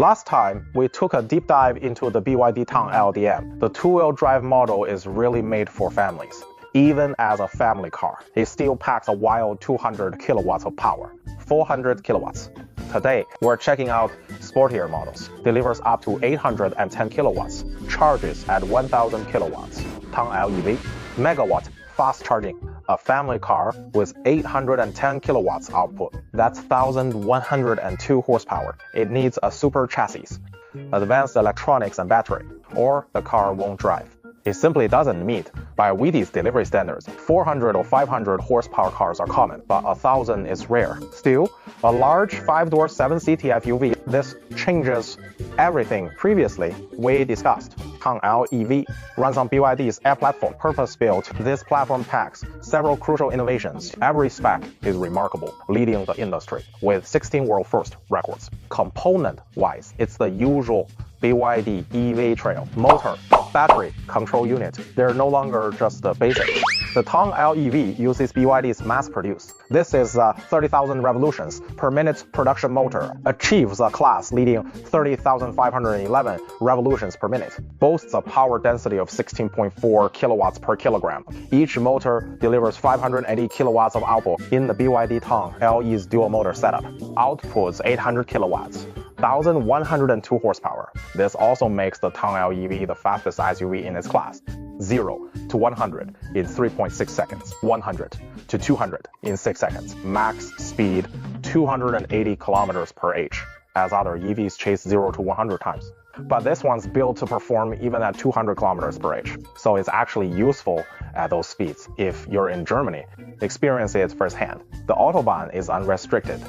Last time, we took a deep dive into the BYD Tang L. The two-wheel drive model is really made for families. Even as a family car, it still packs a wild 200 kilowatts of power, 400 kilowatts. Today, we're checking out sportier models. Delivers up to 810 kilowatts, charges at 1000 kilowatts. Tang L EV, Megawatt Fast Charging, a family car with 810 kilowatts output. That's 1102 horsepower. It needs a super chassis, advanced electronics and battery, or the car won't drive. It simply doesn't meet BYD's delivery standards. 400 or 500 horsepower cars are common, but 1000 is rare. Still, a large 5-door 7-seat SUV, this changes everything previously we discussed. Tang L EV runs on BYD's Air platform, purpose-built. This platform packs several crucial innovations. Every spec is remarkable, leading the industry with 16 world-first records. Component-wise, it's the usual BYD EV trail. Motor, battery, control unit, they're no longer just the basics. The Tang L EV uses BYD's mass-produced. This is 30,000 revolutions per minute production motor, achieves a class-leading 30,511 revolutions per minute, boasts a power density of 16.4 kilowatts per kilogram. Each motor delivers 580 kilowatts of output in the BYD Tang LE's dual-motor setup. Outputs 800 kilowatts. 1102 horsepower. This also makes the Tang L EV the fastest SUV in its class. 0 to 100 in 3.6 seconds. 100 to 200 in 6 seconds. Max speed 280 kilometers per h, as other EVs chase 0 to 100 times. But this one's built to perform even at 200 kilometers per h, so it's actually useful at those speeds. If you're in Germany, experience it firsthand. The Autobahn is unrestricted.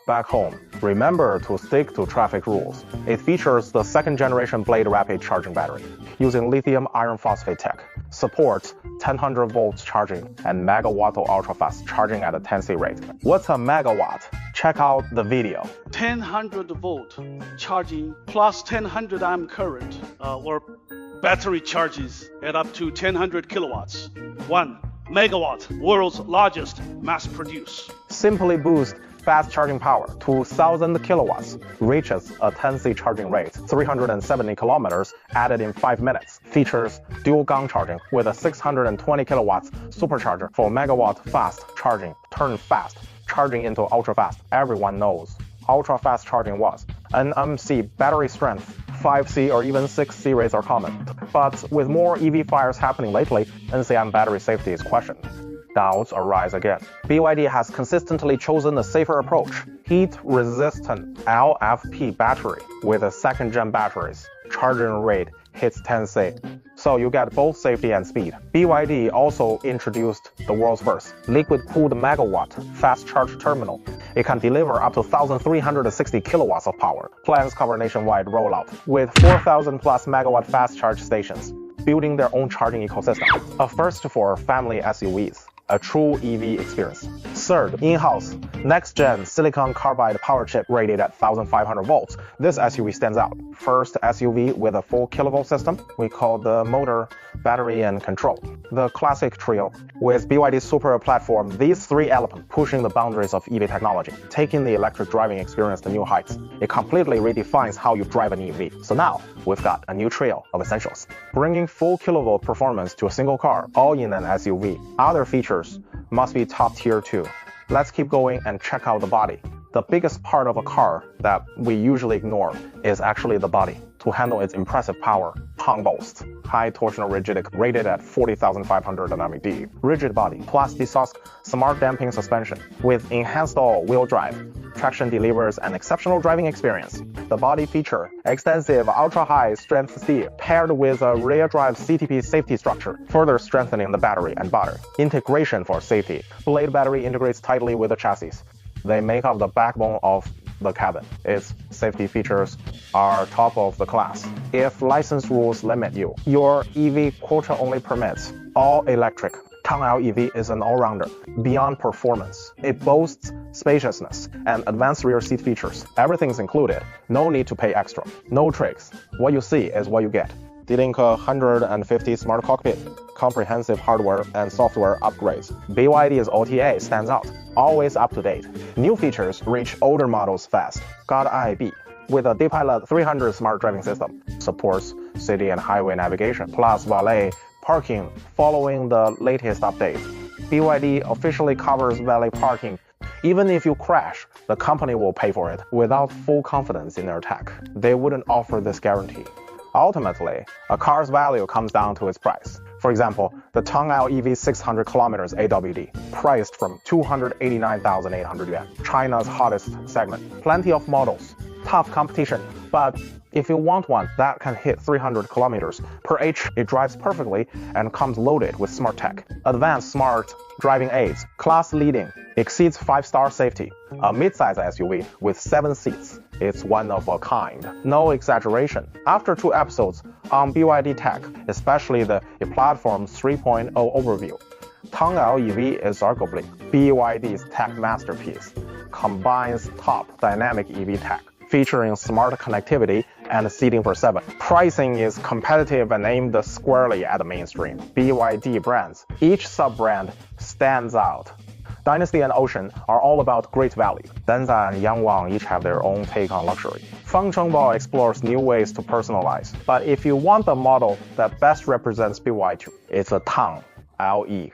Back home, remember to stick to traffic rules. It features the second-generation Blade rapid charging battery using lithium iron phosphate tech, supports 1000 volts charging and megawatt ultra-fast charging at a 10C rate. What's a megawatt? Check out the video. 1000 volt charging plus 1000 amp current or battery charges at up to 1000 kilowatts. 1 megawatt, world's largest mass-produced. Simply boost fast charging power to 1000 kilowatts, reaches a 10C charging rate, 370 kilometers added in 5 minutes. Features dual gang charging with a 620 kilowatts supercharger for megawatt fast charging. Turn fast charging into ultra fast. Everyone knows ultra fast charging was. NMC battery strength, 5C or even 6C rates are common. But with more EV fires happening lately, NCM battery safety is questioned. Doubts arise again. BYD has consistently chosen a safer approach. Heat-resistant LFP battery with a second-gen batteries. Charging rate hits 10C. So you get both safety and speed. BYD also introduced the world's first liquid-cooled Megawatt Fast Charge Terminal. It can deliver up to 1,360 kilowatts of power. Plans cover nationwide rollout with 4,000 plus Megawatt Fast Charge stations, building their own charging ecosystem. A first for family SUVs. A true EV experience. Third, in-house, next-gen silicon carbide power chip rated at 1500 volts. This SUV stands out. First SUV with a full kilovolt system. We call the motor, battery, and control. The classic trio. With BYD's super platform, these three elements pushing the boundaries of EV technology, taking the electric driving experience to new heights. It completely redefines how you drive an EV. So now, we've got a new trio of essentials, bringing full kilovolt performance to a single car, all in an SUV. Other features must be top tier too. Let's keep going and check out the body. The biggest part of a car that we usually ignore is actually the body. To handle its impressive power, Tang boasts high torsional rigidity rated at 40,500 Nm. Rigid body plus DeSosk smart damping suspension with enhanced all-wheel drive. Traction delivers an exceptional driving experience. The body feature extensive ultra-high strength steel paired with a rear drive CTP safety structure, further strengthening the battery and body. Integration for safety. Blade battery integrates tightly with the chassis. They make up the backbone of the cabin. Its safety features are top of the class. If license rules limit you, your EV quota only permits all electric. Tang L EV is an all-rounder, beyond performance. It boasts spaciousness and advanced rear seat features. Everything's included. No need to pay extra. No tricks. What you see is what you get. D-Link 150 smart cockpit, comprehensive hardware and software upgrades. BYD's OTA stands out, always up to date. New features reach older models fast. God IB, with a D-Pilot 300 smart driving system. Supports city and highway navigation, plus valet parking following the latest update. BYD officially covers valet parking. Even if you crash, the company will pay for it. Without full confidence in their tech, they wouldn't offer this guarantee. Ultimately, a car's value comes down to its price. For example, the Tang L EV 600 kilometers AWD, priced from 289,800 yuan, China's hottest segment. Plenty of models, tough competition, but if you want one that can hit 300 kilometers per h, it drives perfectly and comes loaded with smart tech. Advanced smart driving aids, class-leading, exceeds 5-star safety. A mid-size SUV with 7 seats. It's one of a kind. No exaggeration. After 2 episodes on BYD tech, especially the platform's 3.0 overview, Tang L EV is arguably BYD's tech masterpiece. Combines top dynamic EV tech, featuring smart connectivity and seating for 7. Pricing is competitive and aimed squarely at the mainstream BYD brands. Each sub-brand stands out. Dynasty and Ocean are all about great value. Denza and Yangwang each have their own take on luxury. Fengchengbao explores new ways to personalize. But if you want the model that best represents BYD, it's a Tang LE.